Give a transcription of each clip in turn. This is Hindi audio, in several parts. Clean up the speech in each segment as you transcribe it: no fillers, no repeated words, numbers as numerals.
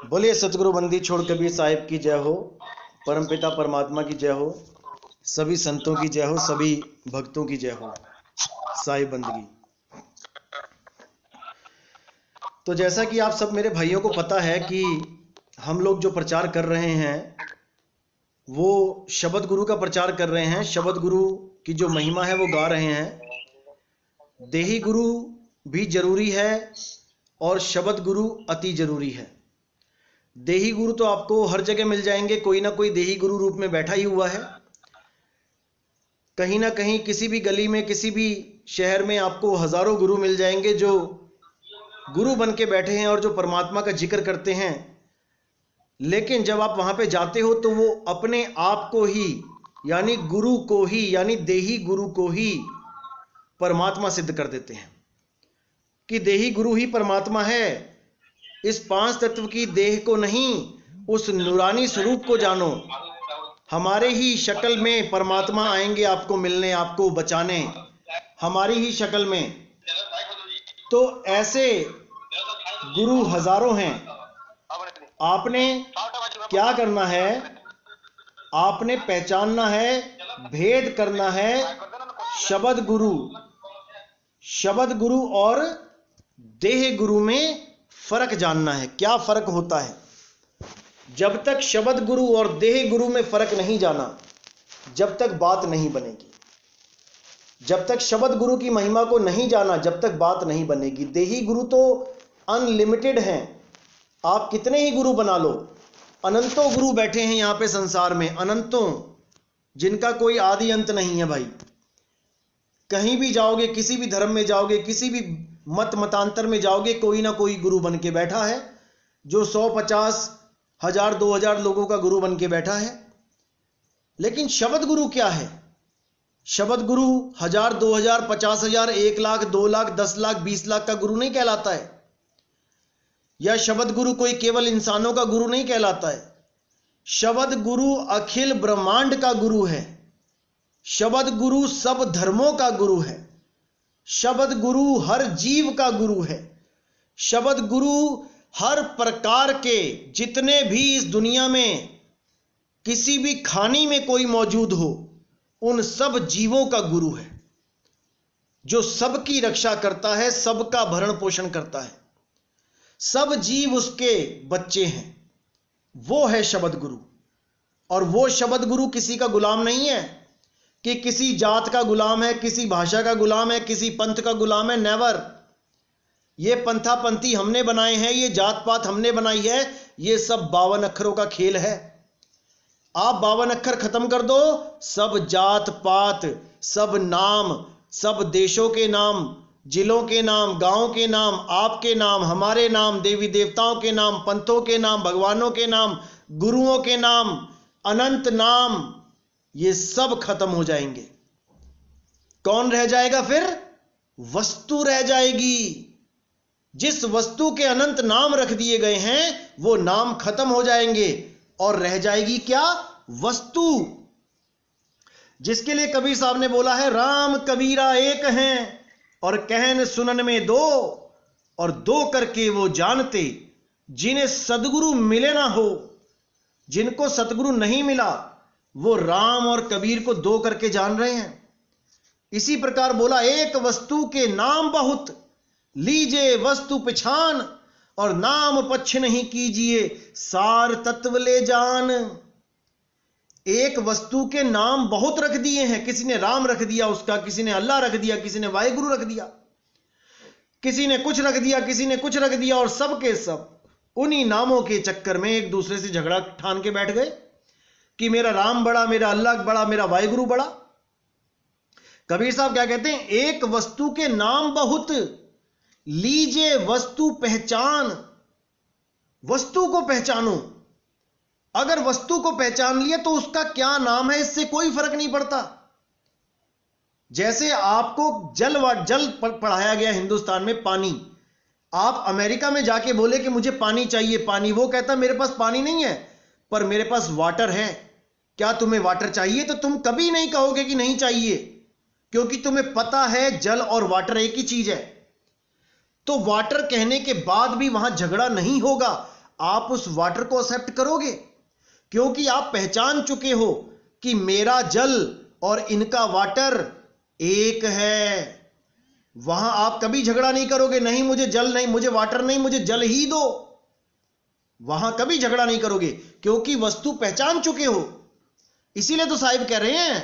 बोलिए सतगुरु बंदी छोड़ कबीर साहिब की जय हो। परमपिता परमात्मा की जय हो। सभी संतों की जय हो। सभी भक्तों की जय हो। साहिब बंदगी। तो जैसा कि आप सब मेरे भाइयों को पता है कि हम लोग जो प्रचार कर रहे हैं वो शब्द गुरु का प्रचार कर रहे हैं। शब्द गुरु की जो महिमा है वो गा रहे हैं। देही गुरु भी जरूरी है और शब्द गुरु अति जरूरी है। देही गुरु तो आपको हर जगह मिल जाएंगे, कोई ना कोई देही गुरु रूप में बैठा ही हुआ है। कहीं ना कहीं किसी भी गली में, किसी भी शहर में आपको हजारों गुरु मिल जाएंगे जो गुरु बन के बैठे हैं और जो परमात्मा का जिक्र करते हैं। लेकिन जब आप वहां पे जाते हो तो वो अपने आप को ही, यानी गुरु को ही, यानी देही गुरु को ही परमात्मा सिद्ध कर देते हैं कि देही गुरु ही परमात्मा है। इस पांच तत्व की देह को नहीं, उस नूरानी स्वरूप को जानो। हमारे ही शक्ल में परमात्मा आएंगे आपको मिलने, आपको बचाने, हमारी ही शक्ल में। तो ऐसे गुरु हजारों हैं। आपने क्या करना है? आपने पहचानना है, भेद करना है शब्द गुरु और देह गुरु में फर्क जानना है। क्या फर्क होता है? जब तक शब्द गुरु और देह गुरु में फर्क नहीं जाना, जब तक बात नहीं बनेगी। जब तक शब्द गुरु की महिमा को नहीं जाना, जब तक बात नहीं बनेगी। देही गुरु तो अनलिमिटेड हैं। आप कितने ही गुरु बना लो। अनंतों गुरु बैठे हैं यहां पे संसार में, अनंतों, जिनका कोई आदि अंत नहीं है भाई। कहीं भी जाओगे, किसी भी धर्म में जाओगे, किसी भी मतांतर में जाओगे, कोई ना कोई गुरु बन के बैठा है जो 100, 50, 1000, 2000 लोगों का गुरु बन के बैठा है। लेकिन शब्द गुरु क्या है? शब्द गुरु 1000, 2000, 50,000, 1 लाख, 2 लाख, 10 लाख, 20 लाख का गुरु नहीं कहलाता है। या शब्द गुरु कोई केवल इंसानों का गुरु नहीं कहलाता है। शब्द गुरु अखिल ब्रह्मांड का गुरु है। शब्द गुरु सब धर्मों का गुरु है। शब्द गुरु हर जीव का गुरु है। शब्द गुरु हर प्रकार के, जितने भी इस दुनिया में किसी भी खानी में कोई मौजूद हो, उन सब जीवों का गुरु है, जो सबकी रक्षा करता है, सबका भरण पोषण करता है। सब जीव उसके बच्चे हैं। वो है शब्द गुरु। और वो शब्द गुरु किसी का गुलाम नहीं है कि किसी जात का गुलाम है, किसी भाषा का गुलाम है, किसी पंथ का गुलाम है। नेवर। ये पंथा पंथी हमने बनाए हैं, ये जात पात हमने बनाई है। ये सब 52 अक्षरों का खेल है। आप 52 अक्षर खत्म कर दो, सब जात पात, सब नाम, सब देशों के नाम, जिलों के नाम, गांव के नाम, आपके नाम, हमारे नाम, देवी देवताओं के नाम, पंथों के नाम, भगवानों के नाम, गुरुओं के नाम, अनंत नाम, ये सब खत्म हो जाएंगे। कौन रह जाएगा फिर? वस्तु रह जाएगी। जिस वस्तु के अनंत नाम रख दिए गए हैं वो नाम खत्म हो जाएंगे और रह जाएगी क्या? वस्तु। जिसके लिए कबीर साहब ने बोला है, राम कबीरा एक हैं और कहन सुनन में दो, और दो करके वो जानते जिन्हें सदगुरु मिले ना हो। जिनको सतगुरु नहीं मिला वो राम और कबीर को दो करके जान रहे हैं। इसी प्रकार बोला, एक वस्तु के नाम बहुत, लीजिए वस्तु पहचान, और नाम पक्ष नहीं कीजिए, सार तत्व ले जान। एक वस्तु के नाम बहुत रख दिए हैं। किसी ने राम रख दिया उसका, किसी ने अल्लाह रख दिया, किसी ने वाहिगुरु रख दिया, किसी ने कुछ रख दिया, किसी ने कुछ रख दिया, और सब के सब उन्हीं नामों के चक्कर में एक दूसरे से झगड़ा ठान के बैठ गए कि मेरा राम बड़ा, मेरा अल्लाह बड़ा, मेरा वाहिगुरु बड़ा। कबीर साहब क्या कहते हैं? एक वस्तु के नाम बहुत, लीजिए वस्तु पहचान। वस्तु को पहचानो। अगर वस्तु को पहचान लिया तो उसका क्या नाम है इससे कोई फर्क नहीं पड़ता। जैसे आपको जल पढ़ाया गया हिंदुस्तान में, पानी। आप अमेरिका में जाके बोले कि मुझे पानी चाहिए, पानी, वो कहता मेरे पास पानी नहीं है पर मेरे पास वाटर है। क्या तुम्हें वाटर चाहिए? तो तुम कभी नहीं कहोगे कि नहीं चाहिए, क्योंकि तुम्हें पता है जल और वाटर एक ही चीज है। तो वाटर कहने के बाद भी वहां झगड़ा नहीं होगा। आप उस वाटर को एक्सेप्ट करोगे? क्योंकि आप पहचान चुके हो कि मेरा जल और इनका वाटर एक है। वहां आप कभी झगड़ा नहीं करोगे, नहीं मुझे जल नहीं, मुझे वाटर नहीं, मुझे जल ही दो। वहां कभी झगड़ा नहीं करोगे क्योंकि वस्तु पहचान चुके हो। इसीलिए तो साहिब कह रहे हैं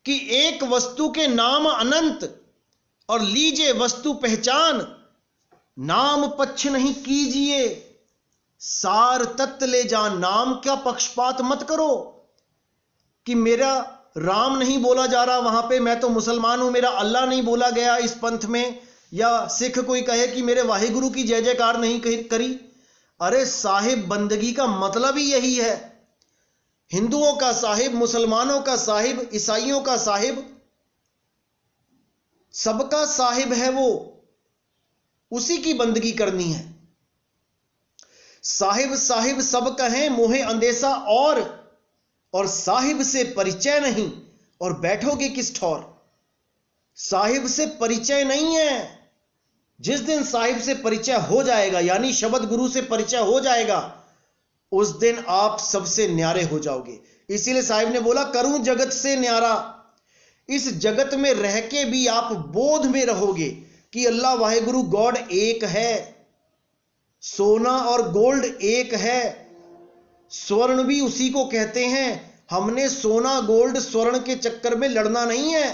कि एक वस्तु के नाम अनंत और लीजिए वस्तु पहचान, नाम पक्ष नहीं कीजिए, सार तत्व ले जान। नाम का पक्षपात मत करो कि मेरा राम नहीं बोला जा रहा वहां पे, मैं तो मुसलमान हूं, मेरा अल्लाह नहीं बोला गया इस पंथ में, या सिख कोई कहे कि मेरे वाहिगुरु की जय जयकार नहीं करी। अरे साहिब, बंदगी का मतलब ही यही है। हिंदुओं का साहिब, मुसलमानों का साहिब, ईसाइयों का साहिब, सबका साहिब है वो, उसी की बंदगी करनी है। साहिब साहिब सब कहें मोहे अंदेशा और साहिब से परिचय नहीं, और बैठोगे किस ठौर। साहिब से परिचय नहीं है। जिस दिन साहिब से परिचय हो जाएगा, यानी शब्द गुरु से परिचय हो जाएगा, उस दिन आप सबसे न्यारे हो जाओगे। इसीलिए साहिब ने बोला करूं जगत से न्यारा। इस जगत में रह के भी आप बोध में रहोगे कि अल्लाह वाहिगुरु गॉड एक है, सोना और गोल्ड एक है, स्वर्ण भी उसी को कहते हैं। हमने सोना गोल्ड स्वर्ण के चक्कर में लड़ना नहीं है,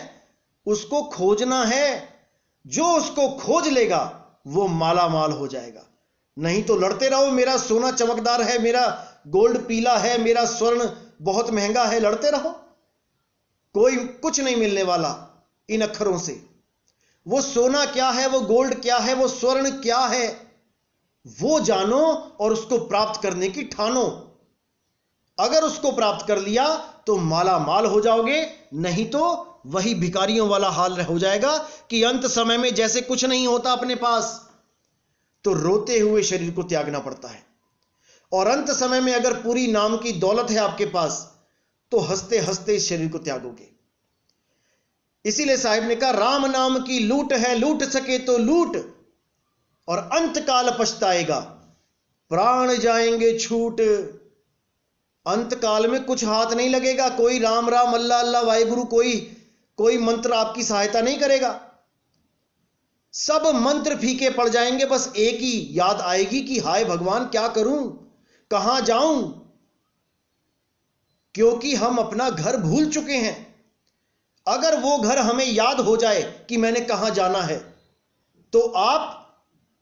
उसको खोजना है। जो उसको खोज लेगा वो माला माल हो जाएगा। नहीं तो लड़ते रहो, मेरा सोना चमकदार है, मेरा गोल्ड पीला है, मेरा स्वर्ण बहुत महंगा है, लड़ते रहो, कोई कुछ नहीं मिलने वाला इन अक्षरों से। वो सोना क्या है, वो गोल्ड क्या है, वो स्वर्ण क्या है, वो जानो और उसको प्राप्त करने की ठानो। अगर उसको प्राप्त कर लिया तो माला माल हो जाओगे, नहीं तो वही भिखारियों वाला हाल हो जाएगा कि अंत समय में जैसे कुछ नहीं होता अपने पास, तो रोते हुए शरीर को त्यागना पड़ता है, और अंत समय में अगर पूरी नाम की दौलत है आपके पास तो हंसते हंसते इस शरीर को त्यागोगे। इसीलिए साहिब ने कहा राम नाम की लूट है, लूट सके तो लूट, और अंत काल पछताएगा, प्राण जाएंगे छूट। अंत काल में कुछ हाथ नहीं लगेगा, कोई राम राम अल्लाह अल्लाह वाहिगुरु कोई मंत्र आपकी सहायता नहीं करेगा। सब मंत्र फीके पड़ जाएंगे, बस एक ही याद आएगी कि हाय भगवान क्या करूं, कहां जाऊं, क्योंकि हम अपना घर भूल चुके हैं। अगर वो घर हमें याद हो जाए कि मैंने कहां जाना है, तो आप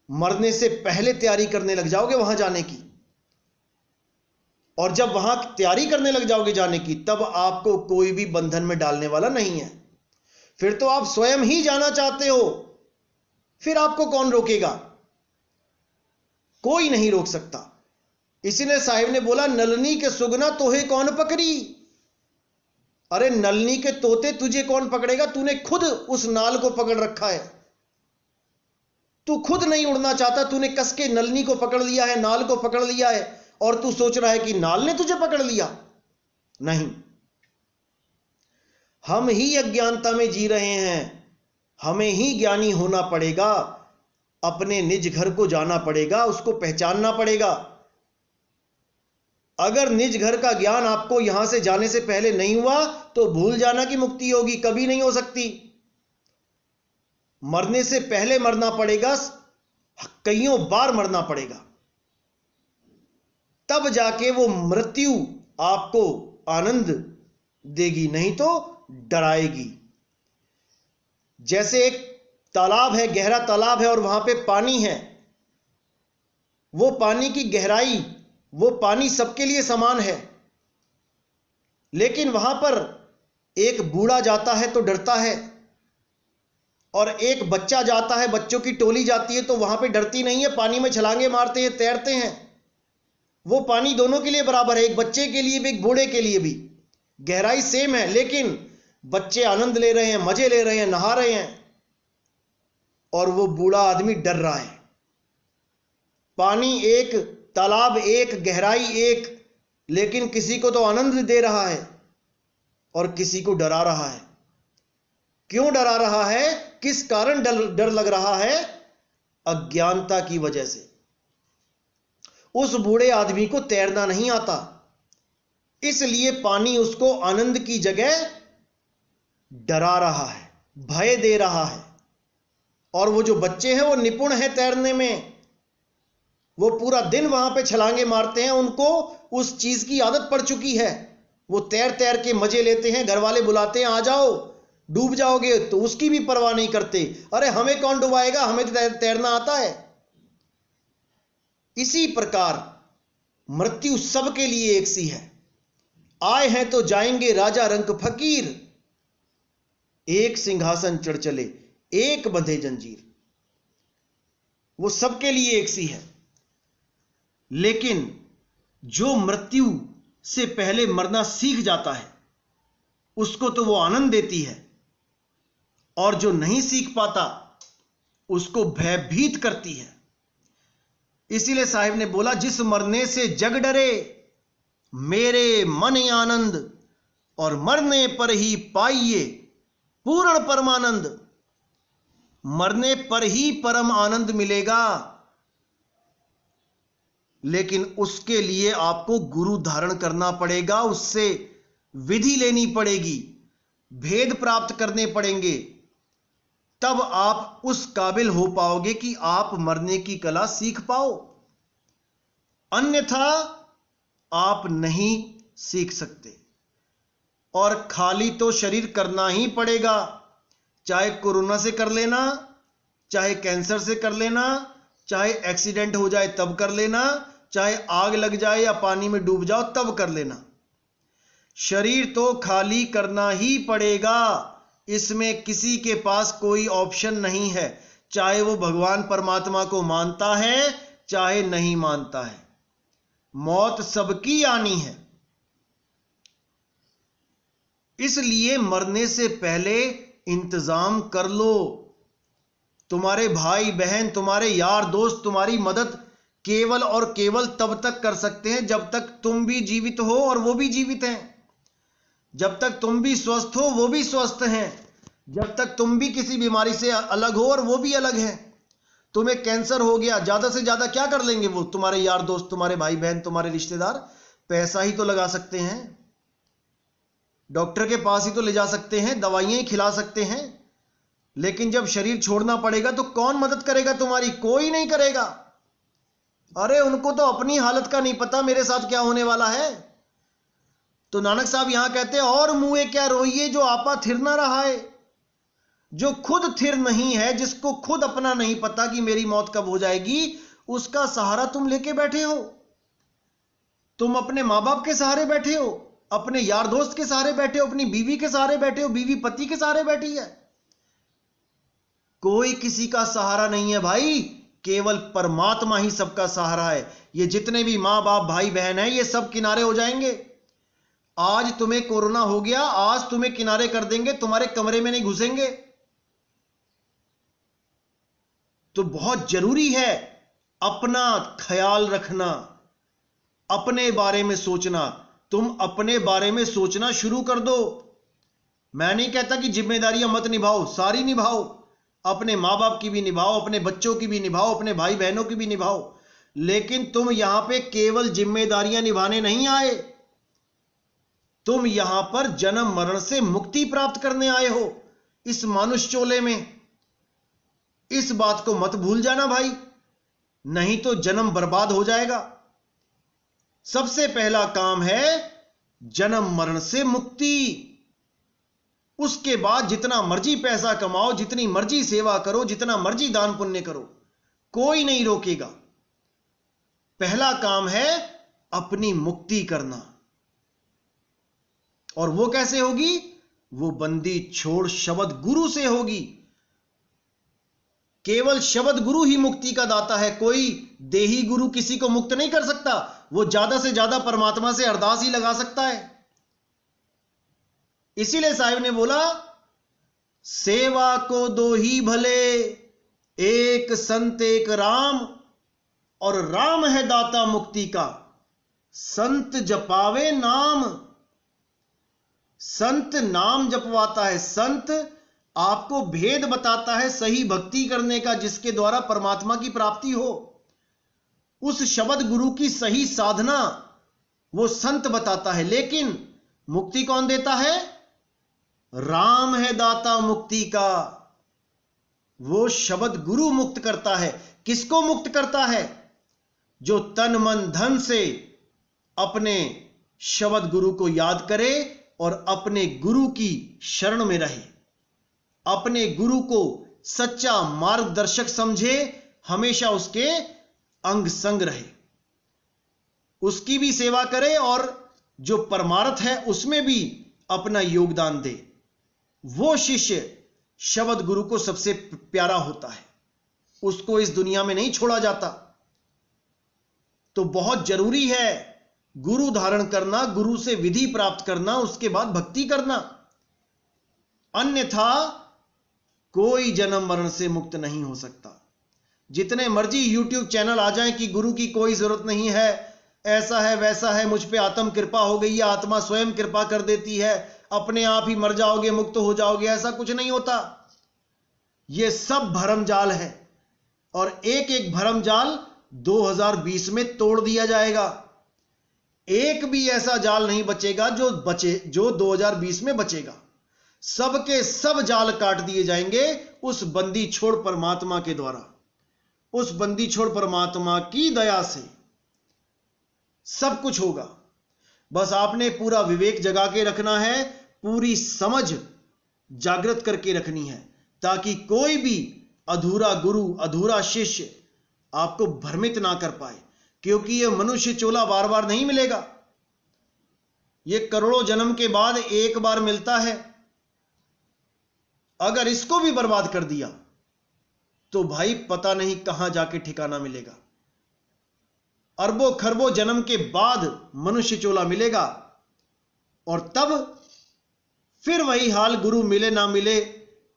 मरने से पहले तैयारी करने लग जाओगे वहां जाने की, और जब वहां तैयारी करने लग जाओगे जाने की, तब आपको कोई भी बंधन में डालने वाला नहीं है। फिर तो आप स्वयं ही जाना चाहते हो, फिर आपको कौन रोकेगा? कोई नहीं रोक सकता। इसीलिए साहिब ने बोला नलनी के सुगना तोहे कौन पकड़ी। अरे नलनी के तोते तुझे कौन पकड़ेगा, तूने खुद उस नाल को पकड़ रखा है। तू खुद नहीं उड़ना चाहता, तूने कस के नलनी को पकड़ लिया है, नाल को पकड़ लिया है, और तू सोच रहा है कि नाल ने तुझे पकड़ लिया। नहीं, हम ही अज्ञानता में जी रहे हैं, हमें ही ज्ञानी होना पड़ेगा, अपने निज घर को जाना पड़ेगा, उसको पहचानना पड़ेगा। अगर निज घर का ज्ञान आपको यहां से जाने से पहले नहीं हुआ तो भूल जाना की मुक्ति होगी, कभी नहीं हो सकती। मरने से पहले मरना पड़ेगा, कईयों बार मरना पड़ेगा, तब जाके वो मृत्यु आपको आनंद देगी, नहीं तो डराएगी। जैसे एक तालाब है, गहरा तालाब है, और वहां पे पानी है, वो पानी की गहराई, वो पानी सबके लिए समान है, लेकिन वहां पर एक बूढ़ा जाता है तो डरता है, और एक बच्चा जाता है, बच्चों की टोली जाती है तो वहां पे डरती नहीं है, पानी में छलांगे मारते हैं, तैरते हैं। वो पानी दोनों के लिए बराबर है, एक बच्चे के लिए भी एक बूढ़े के लिए भी, गहराई सेम है, लेकिन बच्चे आनंद ले रहे हैं, मजे ले रहे हैं, नहा रहे हैं, और वो बूढ़ा आदमी डर रहा है। पानी एक, तालाब एक, गहराई एक, लेकिन किसी को तो आनंद दे रहा है और किसी को डरा रहा है। क्यों डरा रहा है, किस कारण डर लग रहा है? अज्ञानता की वजह से। उस बूढ़े आदमी को तैरना नहीं आता, इसलिए पानी उसको आनंद की जगह डरा रहा है, भय दे रहा है। और वो जो बच्चे हैं वो निपुण हैं तैरने में, वो पूरा दिन वहां पे छलांगे मारते हैं, उनको उस चीज की आदत पड़ चुकी है, वो तैर तैर के मजे लेते हैं। घर वाले बुलाते हैं आ जाओ, डूब जाओगे, तो उसकी भी परवाह नहीं करते। अरे हमें कौन डुबाएगा, हमें तो तैरना आता है। इसी प्रकार मृत्यु सबके लिए एक सी है। आए हैं तो जाएंगे राजा रंक फकीर, एक सिंहासन चढ़ चले एक बंधे जंजीर। वो सबके लिए एक सी है। लेकिन जो मृत्यु से पहले मरना सीख जाता है उसको तो वो आनंद देती है, और जो नहीं सीख पाता उसको भयभीत करती है। इसीलिए साहिब ने बोला, जिस मरने से जग डरे मेरे मन आनंद, और मरने पर ही पाइए पूर्ण परमानंद। मरने पर ही परम आनंद मिलेगा, लेकिन उसके लिए आपको गुरु धारण करना पड़ेगा, उससे विधि लेनी पड़ेगी, भेद प्राप्त करने पड़ेंगे, तब आप उस काबिल हो पाओगे कि आप मरने की कला सीख पाओ। अन्यथा आप नहीं सीख सकते। और खाली तो शरीर करना ही पड़ेगा, चाहे कोरोना से कर लेना, चाहे कैंसर से कर लेना, चाहे एक्सीडेंट हो जाए तब कर लेना, चाहे आग लग जाए या पानी में डूब जाओ तब कर लेना। शरीर तो खाली करना ही पड़ेगा, इसमें किसी के पास कोई ऑप्शन नहीं है, चाहे वो भगवान परमात्मा को मानता है चाहे नहीं मानता है। मौत सबकी आनी है। इसलिए मरने से पहले इंतजाम कर लो। तुम्हारे भाई बहन, तुम्हारे यार दोस्त तुम्हारी मदद केवल और केवल तब तक कर सकते हैं जब तक तुम भी जीवित हो और वो भी जीवित हैं, जब तक तुम भी स्वस्थ हो वो भी स्वस्थ हैं, जब तक तुम भी किसी बीमारी से अलग हो और वो भी अलग हैं। तुम्हें कैंसर हो गया, ज्यादा से ज्यादा क्या कर लेंगे वो तुम्हारे यार दोस्त, तुम्हारे भाई बहन, तुम्हारे रिश्तेदार? पैसा ही तो लगा सकते हैं, डॉक्टर के पास ही तो ले जा सकते हैं, दवाइयां ही खिला सकते हैं। लेकिन जब शरीर छोड़ना पड़ेगा तो कौन मदद करेगा तुम्हारी? कोई नहीं करेगा। अरे उनको तो अपनी हालत का नहीं पता मेरे साथ क्या होने वाला है। तो नानक साहब यहां कहते हैं, और मुए क्या रोइए जो आपा थिर ना रहा है। जो खुद थिर नहीं है, जिसको खुद अपना नहीं पता कि मेरी मौत कब हो जाएगी, उसका सहारा तुम लेके बैठे हो। तुम अपने मां बाप के सहारे बैठे हो, अपने यार दोस्त के सहारे बैठे हो, अपनी बीवी के सहारे बैठे हो, बीवी पति के सहारे बैठी है। कोई किसी का सहारा नहीं है भाई, केवल परमात्मा ही सबका सहारा है। ये जितने भी मां बाप भाई बहन हैं ये सब किनारे हो जाएंगे। आज तुम्हें कोरोना हो गया, आज तुम्हें किनारे कर देंगे, तुम्हारे कमरे में नहीं घुसेंगे। तो बहुत जरूरी है अपना ख्याल रखना, अपने बारे में सोचना। तुम अपने बारे में सोचना शुरू कर दो। मैं नहीं कहता कि जिम्मेदारियां मत निभाओ, सारी निभाओ, अपने मां बाप की भी निभाओ, अपने बच्चों की भी निभाओ, अपने भाई बहनों की भी निभाओ। लेकिन तुम यहां पे केवल जिम्मेदारियां निभाने नहीं आए, तुम यहां पर जन्म मरण से मुक्ति प्राप्त करने आए हो इस मानुष चोले में। इस बात को मत भूल जाना भाई, नहीं तो जन्म बर्बाद हो जाएगा। सबसे पहला काम है जन्म मरण से मुक्ति। उसके बाद जितना मर्जी पैसा कमाओ, जितनी मर्जी सेवा करो, जितना मर्जी दान पुण्य करो, कोई नहीं रोकेगा। पहला काम है अपनी मुक्ति करना। और वो कैसे होगी? वो बंदी छोड़ शब्द गुरु से होगी। केवल शब्द गुरु ही मुक्ति का दाता है। कोई देही गुरु किसी को मुक्त नहीं कर सकता। वो ज्यादा से ज्यादा परमात्मा से अरदास ही लगा सकता है। इसीलिए साहिब ने बोला, सेवा को दो ही भले, एक संत एक राम, और राम है दाता मुक्ति का, संत जपावे नाम। संत नाम जपवाता है, संत आपको भेद बताता है सही भक्ति करने का, जिसके द्वारा परमात्मा की प्राप्ति हो। उस शब्द गुरु की सही साधना वो संत बताता है। लेकिन मुक्ति कौन देता है? राम है दाता मुक्ति का। वो शब्द गुरु मुक्त करता है। किसको मुक्त करता है? जो तन मन धन से अपने शब्द गुरु को याद करे और अपने गुरु की शरण में रहे, अपने गुरु को सच्चा मार्गदर्शक समझे, हमेशा उसके अंग संग रहे, उसकी भी सेवा करे और जो परमार्थ है उसमें भी अपना योगदान दे। वो शिष्य शब्द गुरु को सबसे प्यारा होता है, उसको इस दुनिया में नहीं छोड़ा जाता। तो बहुत जरूरी है गुरु धारण करना, गुरु से विधि प्राप्त करना, उसके बाद भक्ति करना। अन्यथा कोई जन्म मरण से मुक्त नहीं हो सकता। जितने मर्जी यूट्यूब चैनल आ जाएं कि गुरु की कोई जरूरत नहीं है, ऐसा है वैसा है, मुझ पे आत्म कृपा हो गई है, आत्मा स्वयं कृपा कर देती है, अपने आप ही मर जाओगे, मुक्त हो जाओगे, ऐसा कुछ नहीं होता। यह सब भरमजाल है और एक एक भरमजाल 2020 में तोड़ दिया जाएगा। एक भी ऐसा जाल नहीं बचेगा जो 2020 में बचेगा। सबके सब जाल काट दिए जाएंगे उस बंदी छोड़ परमात्मा के द्वारा। उस बंदी छोड़ परमात्मा की दया से सब कुछ होगा। बस आपने पूरा विवेक जगा के रखना है, पूरी समझ जागृत करके रखनी है, ताकि कोई भी अधूरा गुरु, अधूरा शिष्य आपको भ्रमित ना कर पाए। क्योंकि यह मनुष्य चोला बार बार नहीं मिलेगा, यह करोड़ों जन्म के बाद एक बार मिलता है। अगर इसको भी बर्बाद कर दिया तो भाई पता नहीं कहां जाके ठिकाना मिलेगा। अरबों खरबों जन्म के बाद मनुष्य चोला मिलेगा और तब फिर वही हाल, गुरु मिले ना मिले।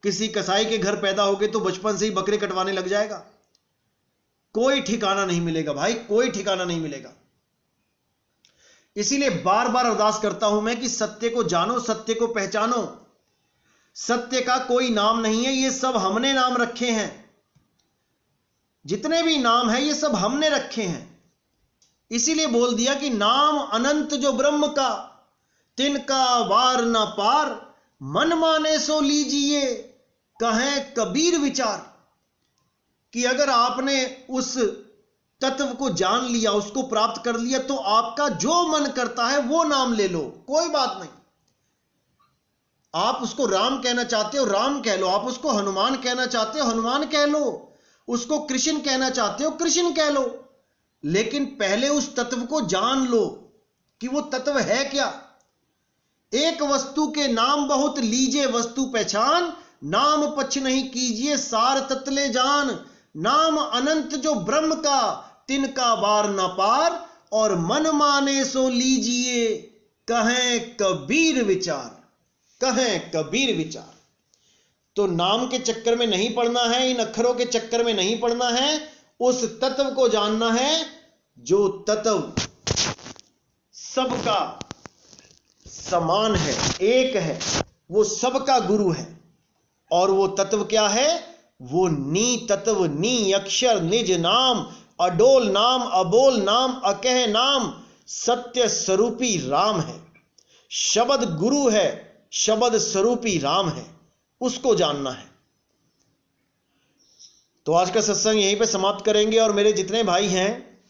किसी कसाई के घर पैदा हो गए तो बचपन से ही बकरे कटवाने लग जाएगा। कोई ठिकाना नहीं मिलेगा भाई, कोई ठिकाना नहीं मिलेगा। इसीलिए बार बार अरदास करता हूं मैं कि सत्य को जानो, सत्य को पहचानो। सत्य का कोई नाम नहीं है, ये सब हमने नाम रखे हैं। जितने भी नाम हैं ये सब हमने रखे हैं। इसीलिए बोल दिया कि नाम अनंत जो ब्रह्म का, तिनका वार न पार, मन माने सो लीजिए कहें कबीर विचार। कि अगर आपने उस तत्व को जान लिया, उसको प्राप्त कर लिया, तो आपका जो मन करता है वो नाम ले लो, कोई बात नहीं। आप उसको राम कहना चाहते हो राम कह लो, आप उसको हनुमान कहना चाहते हो हनुमान कह लो, उसको कृष्ण कहना चाहते हो कृष्ण कह लो। लेकिन पहले उस तत्व को जान लो कि वो तत्व है क्या। एक वस्तु के नाम बहुत लीजिए वस्तु पहचान, नाम पछ नहीं कीजिए सार तत्ले जान। नाम अनंत जो ब्रह्म का, तिनका वार न पार, और मन माने सो लीजिए कहें कबीर विचार, कहें कबीर विचार। तो नाम के चक्कर में नहीं पड़ना है, इन अक्षरों के चक्कर में नहीं पड़ना है, उस तत्व को जानना है जो तत्व सबका समान है, एक है, वो सबका गुरु है। और वो तत्व क्या है? वो नी तत्व, नी अक्षर, निज नाम, अडोल नाम, अबोल नाम, अकह नाम, सत्य स्वरूपी राम है। शब्द गुरु है, शब्द स्वरूपी राम है, उसको जानना है। तो आज का सत्संग यहीं पे समाप्त करेंगे। और मेरे जितने भाई हैं